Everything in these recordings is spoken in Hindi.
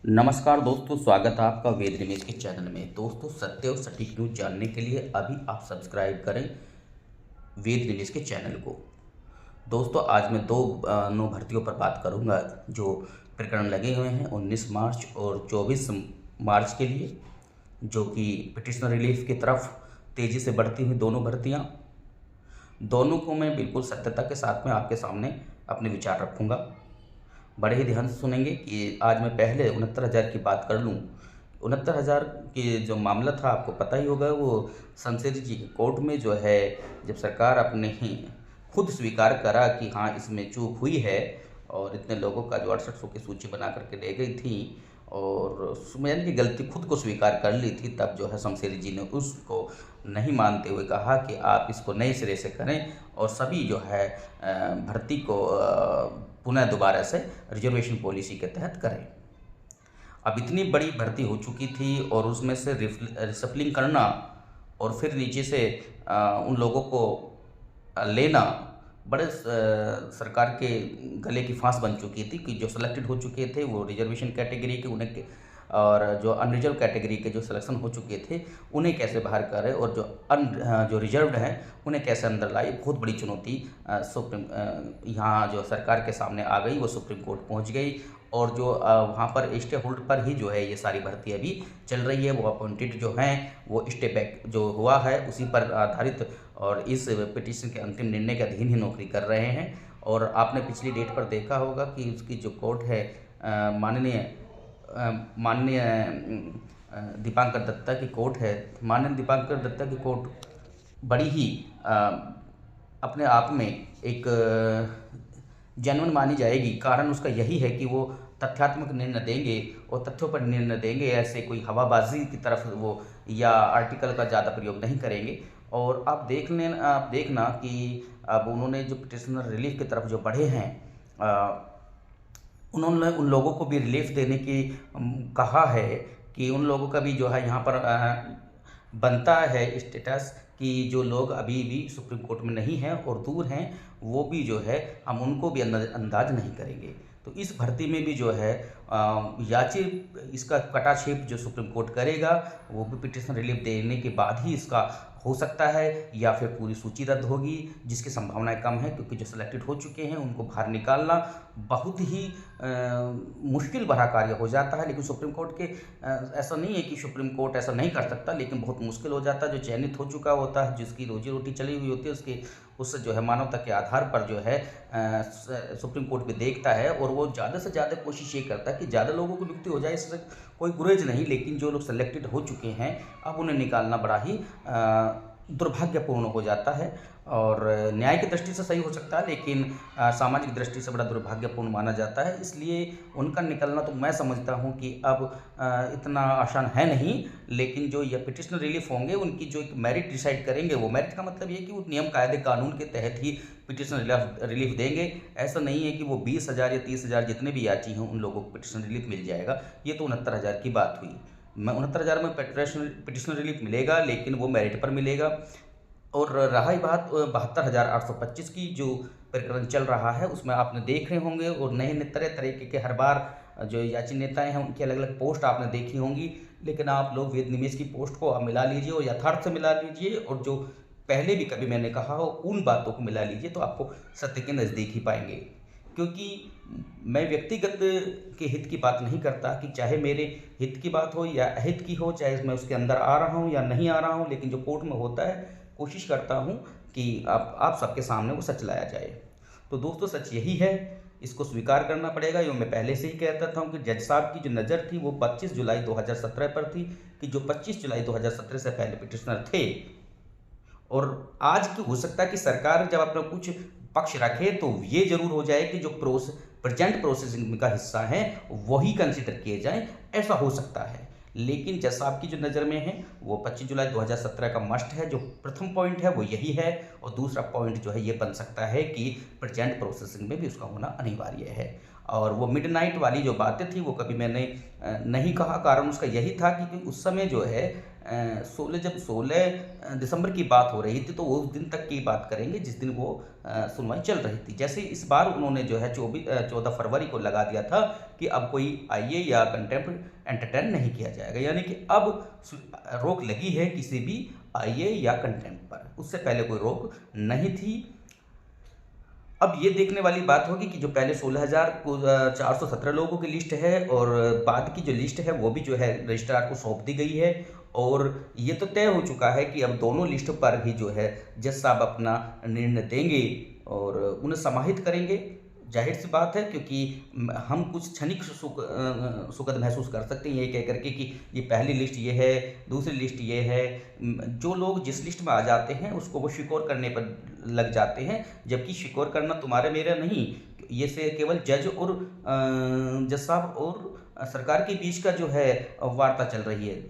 नमस्कार दोस्तों, स्वागत है आपका वेद निमेश के चैनल में। दोस्तों, सत्य और सटीक न्यूज जानने के लिए अभी आप सब्सक्राइब करें वेद निमेश के चैनल को। दोस्तों, आज मैं नो भर्तियों पर बात करूंगा जो प्रकरण लगे हुए हैं 19 मार्च और 24 मार्च के लिए, जो कि पिटिशनर रिलीफ की तरफ तेज़ी से बढ़ती हुई दोनों भर्तियां। दोनों को मैं बिल्कुल सत्यता के साथ में आपके सामने अपने विचार रखूंगा। बड़े ही ध्यान से सुनेंगे कि आज मैं पहले 69,000 की बात कर लूँ। 69,000 की जो मामला था, आपको पता ही होगा, वो संसद जी के कोर्ट में जो है, जब सरकार अपने ही खुद स्वीकार करा कि हाँ इसमें चूक हुई है और इतने लोगों का जो 6800 की सूची बना करके ले गई थी और उसमें यानी कि गलती खुद को स्वीकार कर ली थी, तब जो है शमशेरी जी ने उसको नहीं मानते हुए कहा कि आप इसको नए सिरे से करें और सभी जो है भर्ती को पुनः दोबारा से रिजर्वेशन पॉलिसी के तहत करें। अब इतनी बड़ी भर्ती हो चुकी थी और उसमें से रिसप्लिंग करना और फिर नीचे से उन लोगों को लेना बड़े सरकार के गले की फांस बन चुकी थी कि जो सिलेक्टेड हो चुके थे वो रिजर्वेशन कैटेगरी के, उन्हें और जो अनरिजर्व कैटेगरी के जो सिलेक्शन हो चुके थे उन्हें कैसे बाहर करें और जो रिजर्व्ड हैं उन्हें कैसे अंदर लाई। बहुत बड़ी चुनौती सुप्रीम यहाँ जो सरकार के सामने आ गई, वो सुप्रीम कोर्ट पहुँच गई और जो वहाँ पर स्टे होल्ड पर ही जो है ये सारी भर्ती अभी चल रही है। वो अपॉइंटेड जो हैं वो स्टे बैक जो हुआ है उसी पर आधारित और इस पिटीशन के अंतिम निर्णय के अधीन ही नौकरी कर रहे हैं। और आपने पिछली डेट पर देखा होगा कि उसकी जो कोर्ट है माननीय दीपांकर दत्ता की कोर्ट है। माननीय दीपांकर दत्ता की कोर्ट बड़ी ही अपने आप में एक जेन्युइन मानी जाएगी। कारण उसका यही है कि वो तथ्यात्मक निर्णय देंगे और तथ्यों पर निर्णय देंगे, ऐसे कोई हवाबाजी की तरफ वो या आर्टिकल का ज़्यादा प्रयोग नहीं करेंगे। और आप देखना कि अब उन्होंने जो पिटिशनर रिलीफ की तरफ जो बढ़े हैं, उन्होंने उन लोगों को भी रिलीफ देने की कहा है कि उन लोगों का भी जो है यहाँ पर बनता है स्टेटस कि जो लोग अभी भी सुप्रीम कोर्ट में नहीं हैं और दूर हैं, वो भी जो है हम उनको भी अंदाज नहीं करेंगे। तो इस भर्ती में भी जो है इसका कटाक्षेप जो सुप्रीम कोर्ट करेगा वो भी पिटिशन रिलीफ देने के बाद ही इसका हो सकता है, या फिर पूरी सूची रद्द होगी, जिसकी संभावनाएं कम है क्योंकि जो सिलेक्टेड हो चुके हैं उनको बाहर निकालना बहुत ही मुश्किल भरा कार्य हो जाता है। लेकिन सुप्रीम कोर्ट के ऐसा नहीं है कि सुप्रीम कोर्ट ऐसा नहीं कर सकता, लेकिन बहुत मुश्किल हो जाता है। जो चयनित हो चुका होता है, जिसकी रोजी रोटी चली हुई होती है, उससे जो है मानवता के आधार पर जो है सुप्रीम कोर्ट भी देखता है और वो ज़्यादा से ज़्यादा कोशिश ये करता है कि ज़्यादा लोगों की नियुक्ति हो जाए। इससे कोई गुरेज नहीं, लेकिन जो लोग सेलेक्टेड हो चुके हैं अब उन्हें निकालना बड़ा ही दुर्भाग्यपूर्ण हो जाता है। और न्याय की दृष्टि से सही हो सकता है, लेकिन सामाजिक दृष्टि से बड़ा दुर्भाग्यपूर्ण माना जाता है। इसलिए उनका निकलना तो मैं समझता हूँ कि अब इतना आसान है नहीं। लेकिन जो ये पिटिशनर रिलीफ होंगे उनकी जो एक मेरिट डिसाइड करेंगे, वो मेरिट का मतलब ये कि वो नियम कायदे कानून के तहत ही पिटिशनर रिलीफ देंगे। ऐसा नहीं है कि वो 20,000 या 30,000 जितने भी याची हैं उन लोगों को पिटिशनर रिलीफ मिल जाएगा। ये तो 69,000 की बात हुई। 69,000 में पिटिशनर रिलीफ मिलेगा, लेकिन वो मेरिट पर मिलेगा। और रहा ही बात 72,825 की, जो प्रकरण चल रहा है उसमें आपने देख रहे होंगे और नए नए तरह तरीके के हर बार जो याची नेताएं हैं उनकी अलग अलग पोस्ट आपने देखी होंगी। लेकिन आप लोग वेद निमेश की पोस्ट को आप मिला लीजिए और यथार्थ से मिला लीजिए और जो पहले भी कभी मैंने कहा हो उन बातों को मिला लीजिए, तो आपको सत्य के नज़दीक ही पाएंगे। क्योंकि मैं व्यक्तिगत के हित की बात नहीं करता कि चाहे मेरे हित की बात हो या अहित की हो, चाहे मैं उसके अंदर आ रहा हूँ या नहीं आ रहा हूँ, लेकिन जो कोर्ट में होता है कोशिश करता हूँ कि आप सबके सामने वो सच लाया जाए। तो दोस्तों, सच यही है, इसको स्वीकार करना पड़ेगा। ये मैं पहले से ही कहता था कि जज साहब की जो नज़र थी वो 25 जुलाई 2017 पर थी कि जो 25 जुलाई 2017 से पहले पिटिशनर थे। और आज की हो सकता है कि सरकार जब अपना कुछ पक्ष रखे तो ये जरूर हो जाए कि जो प्रेजेंट प्रोसेसिंग का हिस्सा है वही कंसिडर किए जाए, ऐसा हो सकता है। लेकिन जज साहब की जो नज़र में है वो 25 जुलाई 2017 का मस्ट है। जो प्रथम पॉइंट है वो यही है और दूसरा पॉइंट जो है ये बन सकता है कि प्रेजेंट प्रोसेसिंग में भी उसका होना अनिवार्य है। और वो मिडनाइट वाली जो बातें थी वो कभी मैंने नहीं कहा। कारण उसका यही था कि उस समय जो है 16 दिसंबर की बात हो रही थी, तो वो उस दिन तक की बात करेंगे जिस दिन वो सुनवाई चल रही थी। जैसे इस बार उन्होंने जो है 14 फरवरी को लगा दिया था कि अब कोई आईए या कंटेम्प्ट एंटरटेन नहीं किया जाएगा, यानी कि अब रोक लगी है किसी भी आईए या कंटेम्प्ट पर। उससे पहले कोई रोक नहीं थी। अब ये देखने वाली बात होगी कि जो पहले 16,417 लोगों की लिस्ट है और बाद की जो लिस्ट है वो भी जो है रजिस्ट्रार को सौंप दी गई है, और ये तो तय हो चुका है कि अब दोनों लिस्ट पर ही जो है जज साहब अपना निर्णय देंगे और उन्हें समाहित करेंगे। जाहिर सी बात है, क्योंकि हम कुछ क्षणिक सुखद महसूस कर सकते हैं ये कह करके कि ये पहली लिस्ट ये है, दूसरी लिस्ट ये है। जो लोग जिस लिस्ट में आ जाते हैं उसको वो शिकोर करने पर लग जाते हैं, जबकि शिकोर करना तुम्हारे मेरा नहीं, ये से केवल जज और जज साहब और सरकार के बीच का जो है वार्ता चल रही है।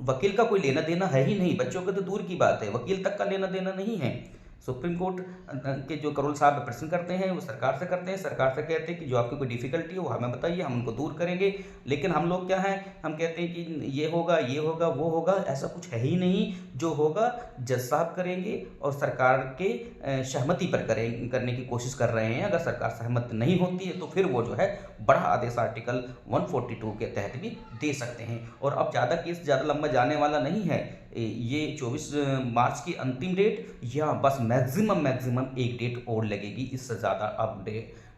वकील का कोई लेना देना है ही नहीं, बच्चों के तो दूर की बात है, वकील तक का लेना देना नहीं है। सुप्रीम कोर्ट के जो करोल साहब प्रश्न करते हैं वो सरकार से करते हैं, सरकार से कहते हैं कि जो आपकी कोई डिफिकल्टी है वो हमें बताइए, हम उनको दूर करेंगे। लेकिन हम लोग क्या हैं, हम कहते हैं कि ये होगा वो होगा, ऐसा कुछ है ही नहीं। जो होगा जज साहब करेंगे और सरकार के सहमति पर करने की कोशिश कर रहे हैं। अगर सरकार सहमत नहीं होती है तो फिर वो जो है बड़ा आदेश आर्टिकल 142 के तहत भी दे सकते हैं। और अब केस ज़्यादा लंबा जाने वाला नहीं है, ये 24 मार्च की अंतिम डेट या बस मैक्सिमम एक डेट और लगेगी, इससे ज़्यादा अब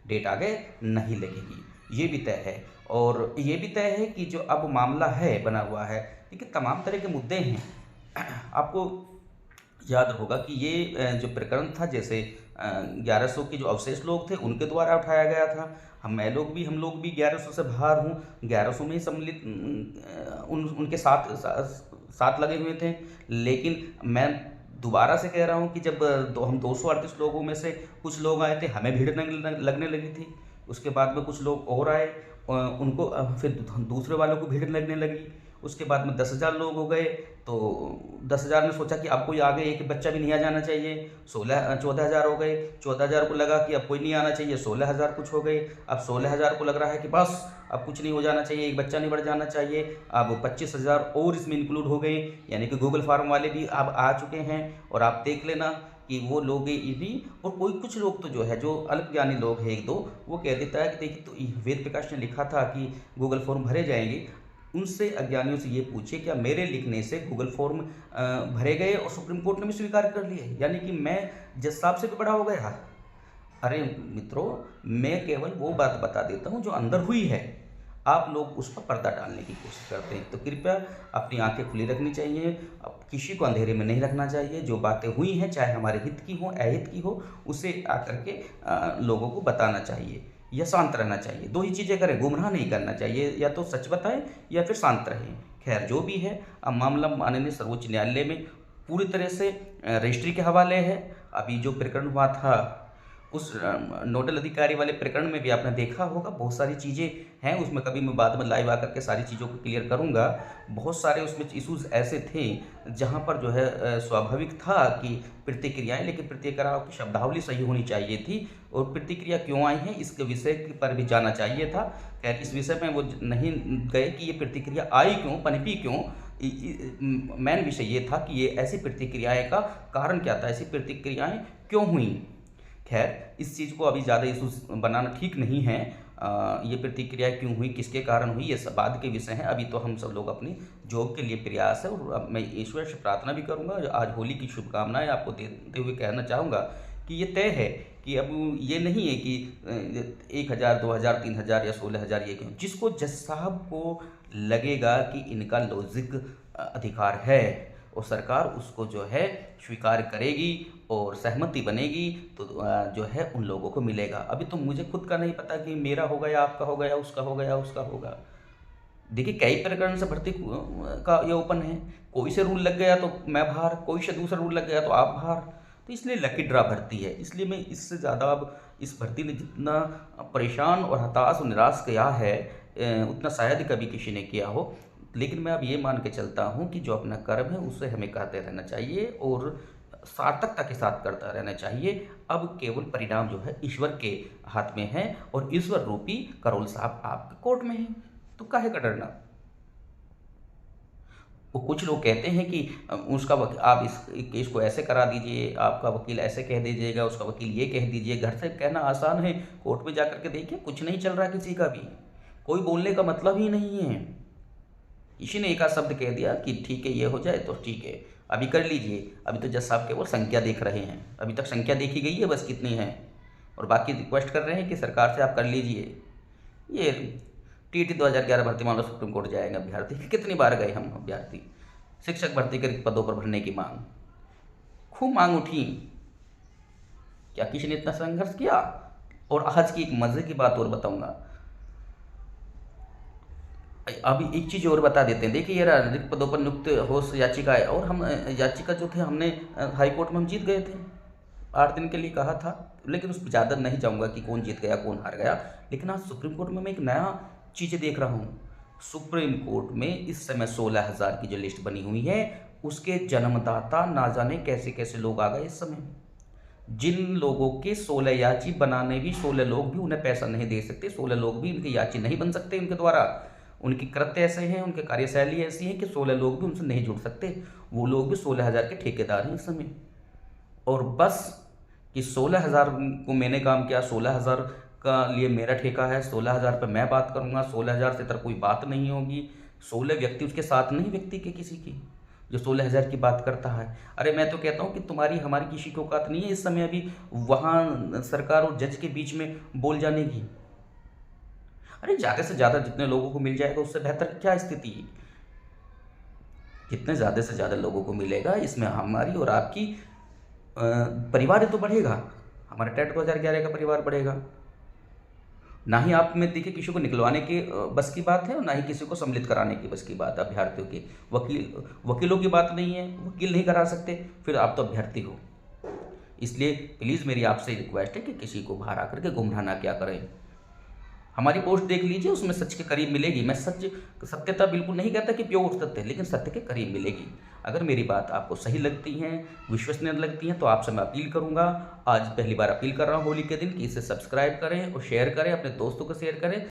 डेट आगे नहीं लगेगी, ये भी तय है। और ये भी तय है कि जो अब मामला है बना हुआ है, देखिए तमाम तरह के मुद्दे हैं। आपको याद होगा कि ये जो प्रकरण था, जैसे 1100 के जो अवशेष लोग थे उनके द्वारा उठाया गया था। हम लोग भी 1100 से बाहर हूँ, 1100 में ही सम्मिलित उनके साथ लगे हुए थे। लेकिन मैं दोबारा से कह रहा हूँ कि जब हम 238 लोगों में से कुछ लोग आए थे, हमें भीड़ लगने लगी थी। उसके बाद में कुछ लोग और आए, उनको फिर दूसरे वालों को भीड़ लगने लगी। उसके बाद में 10,000 लोग हो गए, तो 10,000 ने सोचा कि अब कोई आगे एक बच्चा भी नहीं आ जाना चाहिए, 14,000 हो गए। 14,000 को लगा कि अब कोई नहीं आना चाहिए, 16,000 कुछ हो गए। अब 16,000 को लग रहा है कि बस अब कुछ नहीं हो जाना चाहिए, एक बच्चा नहीं बढ़ जाना चाहिए। अब 25,000 और इसमें इंक्लूड हो गए, यानी कि गूगल फार्म वाले भी अब आ चुके हैं। और आप देख लेना कि वो लोग भी, और कुछ लोग तो जो है जो अल्पज्ञानी लोग हैं एक दो, वो कह देता है कि देखिए तो वेद प्रकाश ने लिखा था कि गूगल फॉर्म भरे जाएंगे। उनसे अज्ञानियों से ये पूछिए क्या मेरे लिखने से गूगल फॉर्म भरे गए और सुप्रीम कोर्ट ने भी स्वीकार कर लिए, यानी कि मैं जज साहब से भी बड़ा हो गया? अरे मित्रों, मैं केवल वो बात बता देता हूँ जो अंदर हुई है, आप लोग उस पर पर्दा डालने की कोशिश करते हैं। तो कृपया अपनी आंखें खुली रखनी चाहिए, अब किसी को अंधेरे में नहीं रखना चाहिए। जो बातें हुई हैं, चाहे हमारे हित की हो अहित की हो, उसे आकर के लोगों को बताना चाहिए या शांत रहना चाहिए। दो ही चीज़ें करें, गुमराह नहीं करना चाहिए, या तो सच बताएं या फिर शांत रहें। खैर जो भी है, अब मामला माननीय सर्वोच्च न्यायालय में पूरी तरह से रजिस्ट्री के हवाले है। अभी जो प्रकरण हुआ था उस नोडल अधिकारी वाले प्रकरण में भी आपने देखा होगा, बहुत सारी चीज़ें हैं उसमें। कभी मैं बाद में लाइव आकर के सारी चीज़ों को क्लियर करूंगा। बहुत सारे उसमें इशूज़ ऐसे थे जहां पर जो है स्वाभाविक था कि प्रतिक्रियाएं, लेकिन प्रतिक्रियाओं की शब्दावली सही होनी चाहिए थी, और प्रतिक्रिया क्यों आई है इसके विषय पर भी जाना चाहिए था। खैर इस विषय में वो नहीं गए कि ये प्रतिक्रिया आई क्यों, पनपी क्यों। मेन विषय ये था कि ये ऐसी प्रतिक्रियाएं का कारण क्या था, ऐसी प्रतिक्रियाएं क्यों हुई। खैर इस चीज़ को अभी ज़्यादा इशूज बनाना ठीक नहीं है। ये प्रतिक्रिया क्यों हुई, किसके कारण हुई, ये सब बाद के विषय हैं। अभी तो हम सब लोग अपनी जॉब के लिए प्रयास है, और अब मैं ईश्वर से प्रार्थना भी करूंगा। आज होली की शुभकामनाएं आपको देते हुए कहना चाहूँगा कि ये तय है कि अब ये नहीं है कि 1,000, 2,000, 3,000 या 16,000 ये क्यों। जिसको जज साहब को लगेगा कि इनका लॉजिक अधिकार है और सरकार उसको जो है स्वीकार करेगी और सहमति बनेगी, तो जो है उन लोगों को मिलेगा। अभी तो मुझे खुद का नहीं पता कि मेरा होगा या आपका होगा या उसका होगा या उसका होगा। देखिए कई प्रकरण से भर्ती का ये ओपन है, कोई से रूल लग गया तो मैं बाहर, कोई से दूसरा रूल लग गया तो आप बाहर। तो इसलिए लकी ड्रा भर्ती है। इसलिए मैं इससे ज़्यादा अब इस भर्ती ने जितना परेशान और हताश और निराश किया है उतना शायद कभी किसी ने किया हो। लेकिन मैं अब ये मान के चलता हूँ कि जो अपना कर्म है उसे हमें करते रहना चाहिए और सार्थकता के साथ करता रहना चाहिए। अब केवल परिणाम जो है ईश्वर के हाथ में है, और ईश्वर रूपी करोल साहब आपके कोर्ट में है, तो काहे का डरना। वो कुछ लोग कहते हैं कि उसका आप इस केस को ऐसे करा दीजिए, आपका वकील ऐसे कह दीजिएगा, उसका वकील ये कह दीजिए। घर से कहना आसान है, कोर्ट में जाकर के देखिए कुछ नहीं चल रहा किसी का भी, कोई बोलने का मतलब ही नहीं है। किसी ने एक आध शब्द कह दिया कि ठीक है ये हो जाए तो ठीक है, अभी कर लीजिए। अभी तो जज साहब केवल संख्या देख रहे हैं, अभी तक संख्या देखी गई है बस कितनी है, और बाकी रिक्वेस्ट कर रहे हैं कि सरकार से आप कर लीजिए। ये टीटी 2011 भर्ती मामला सुप्रीम कोर्ट जाएगा। अभ्यर्थी कितनी बार गए हम अभ्यर्थी, शिक्षक भर्ती के पदों पर भरने की मांग, खूब मांग उठी, क्या किसी ने इतना संघर्ष किया? और आज की एक मजे की बात और बताऊंगा, अभी एक चीज़ और बता देते हैं। देखिए ये रिक्त पदों पर नियुक्त हो याचिका है, और हम याचिका जो थे हमने हाई कोर्ट में हम जीत गए थे। 8 दिन के लिए कहा था, लेकिन उस पर ज़्यादा नहीं जाऊँगा कि कौन जीत गया कौन हार गया। लेकिन आज सुप्रीम कोर्ट में मैं एक नया चीज़ें देख रहा हूँ। सुप्रीम कोर्ट में इस समय 16,000 की जो लिस्ट बनी हुई है, उसके जन्मदाता ना जाने कैसे कैसे लोग आ गए इस समय। जिन लोगों के 16 याची बनाने भी 16 लोग भी उन्हें पैसा नहीं दे सकते, 16 लोग भी उनकी याची नहीं बन सकते उनके द्वारा। उनकी कृत्य ऐसे हैं, उनकी कार्यशैली ऐसी है कि 16 लोग भी उनसे नहीं जुड़ सकते। वो लोग भी 16,000 के ठेकेदार हैं इस समय। और बस कि 16,000 को मैंने काम किया, 16,000 का लिए मेरा ठेका है, 16,000 पे मैं बात करूंगा, 16,000 से इतर कोई बात नहीं होगी। 16 व्यक्ति उसके साथ नहीं, व्यक्ति के किसी की, जो 16,000 की बात करता है। अरे मैं तो कहता हूँ कि तुम्हारी हमारी किसी की औकात नहीं है इस समय अभी वहाँ सरकार और जज के बीच में बोल जाने की। अरे ज़्यादा से ज़्यादा जितने लोगों को मिल जाएगा उससे बेहतर क्या स्थिति है। जितने ज़्यादा से ज़्यादा लोगों को मिलेगा, इसमें हमारी और आपकी परिवार तो बढ़ेगा, हमारा टेट 2011 का परिवार बढ़ेगा। ना ही आप में देखिए किसी को निकलवाने की बस की बात है, और ना ही किसी को सम्मिलित कराने की बस की बात है अभ्यर्थियों की। वकीलों की बात नहीं है, वकील नहीं करा सकते, फिर आप तो अभ्यर्थी हो। इसलिए प्लीज़ मेरी आपसे रिक्वेस्ट है कि किसी को बाहर आकर के गुमराह ना क्या करें। हमारी पोस्ट देख लीजिए, उसमें सच के करीब मिलेगी। मैं सत्यता बिल्कुल नहीं कहता कि प्योर सत्य, लेकिन सत्य के करीब मिलेगी। अगर मेरी बात आपको सही लगती है, विश्वसनीय लगती है, तो आपसे मैं अपील करूंगा, आज पहली बार अपील कर रहा हूँ होली के दिन, कि इसे सब्सक्राइब करें और शेयर करें, अपने दोस्तों को शेयर करें।